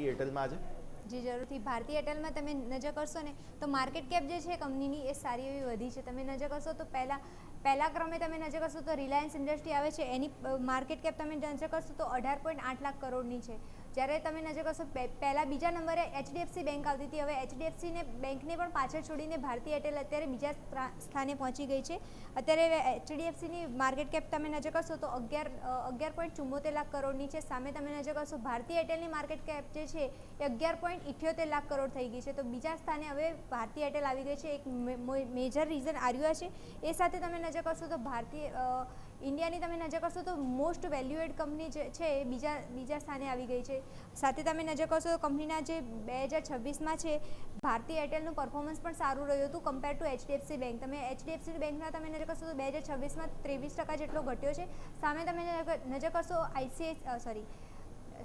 એરટેલમાં આજે જી જરૂરથી ભારતીય એરટેલમાં તમે નજર કરશો ને તો માર્કેટ કેપ જે છે કંપનીની એ સારી એવી વધી છે. તમે નજર કરશો તો પહેલા ક્રમે તમે નજર કરશો તો રિલાયન્સ ઇન્ડસ્ટ્રી આવે છે, એની માર્કેટ કેપ તમે નજર કરશો તો 18.8 લાખ કરોડની છે. જ્યારે તમે નજર કરશો પહેલા બીજા નંબરે એચડીએફસી બેંક આવતી હતી. હવે એચડીએફસી બેંકને પણ પાછળ છોડીને ભારતીય એરટેલ અત્યારે બીજા સ્થાને પહોંચી ગઈ છે. અત્યારે એચડીએફસીની માર્કેટ કેપ તમે નજર કરશો તો 11.74 લાખ કરોડની છે. સામે તમે નજર કરશો ભારતીય એરટેલની માર્કેટ કેપ જે છે એ 11.78 લાખ કરોડ થઈ ગઈ છે. તો બીજા સ્થાને હવે ભારતીય એરટેલ આવી ગઈ છે. એક મેજર રીઝન આર્યું છે. એ સાથે તમે નજર કરશો તો ઇન્ડિયાની તમે નજર કરશો તો મોસ્ટ વેલ્યુએડ કંપની જે છે એ બીજા સ્થાને આવી ગઈ છે. સાથે તમે નજર કરશો તો કંપનીના જે 2026માં છે ભારતીય એરટેલનું પરફોર્મન્સ પણ સારું રહ્યું હતું કમ્પેર ટુ એચડીએફસી બેંક. તમે એચડીએફસી બેંકના તમે નજર કરશો તો 2026માં 23% જેટલો ઘટ્યો છે. સામે તમે નજર કરશો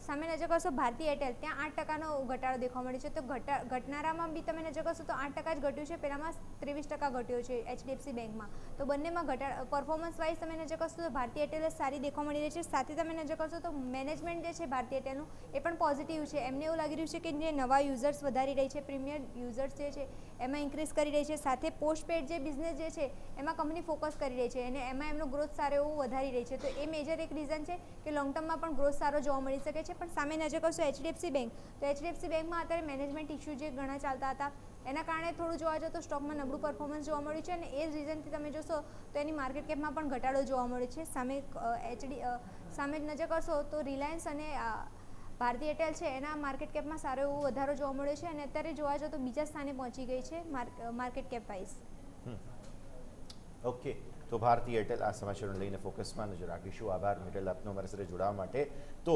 સામે નજર કરશો ભારતીય એરટેલ, ત્યાં 8%નો ઘટાડો દેખવા મળ્યો છે. તો ઘટનારામાં બી તમે નજર કરશો તો 8% જ ઘટ્યું છે, પહેલામાં 23% ઘટ્યો છે એચડીએફસી બેંકમાં. તો બંનેમાં પરફોર્મન્સ વાઇઝ તમે નજર કરશો તો ભારતીય એરટેલ સારી દેખવા મળી રહી છે. સાથે તમે નજર કરશો તો મેનેજમેન્ટ જે છે ભારતીય એરટેલનું એ પણ પોઝિટિવ છે. એમને એવું લાગી રહ્યું છે કે જે નવા યુઝર્સ વધારી રહી છે, પ્રીમિયર યુઝર્સ જે છે એમાં ઇન્ક્રીઝ કરી રહી છે. સાથે પોસ્ટપેડ જે બિઝનેસ જે છે એમાં કંપની ફોકસ કરી રહી છે અને એમાં એમનો ગ્રોથ સારો એવું વધારી રહી છે. તો એ મેજર એક રીઝન છે કે લોંગ ટર્મમાં પણ ગ્રોથ સારો જોવા મળી શકે છે. પણ સામે નજર કરશો એચડીએફસી બેંક, તો એચડીએફસી બેંકમાં અત્યારે મેનેજમેન્ટ ઇસ્યુ જે ઘણા ચાલતા હતા એના કારણે થોડું જોવા જતો સ્ટોકમાં નબળું પરફોર્મન્સ જોવા મળ્યું છે અને એ જ રીઝનથી તમે જોશો તો એની માર્કેટ કેપમાં પણ ઘટાડો જોવા મળ્યો છે. સામે નજર કરશો તો રિલાયન્સ અને ભારતીય એરટેલ છે એના માર્કેટ કેપમાં સારો એવો વધારો જોવા મળ્યો છે અને અત્યારે જોવા જતો બીજા સ્થાને પહોંચી ગઈ છે માર્કેટ કેપ વાઇઝ. ઓકે, તો ભારતીય એરટેલ આ સમાચારોને લઈને ફોકસમાં નજર રાખીશું. આભાર મિટેલ આપનો અમારી સાથે જોડાવા માટે. તો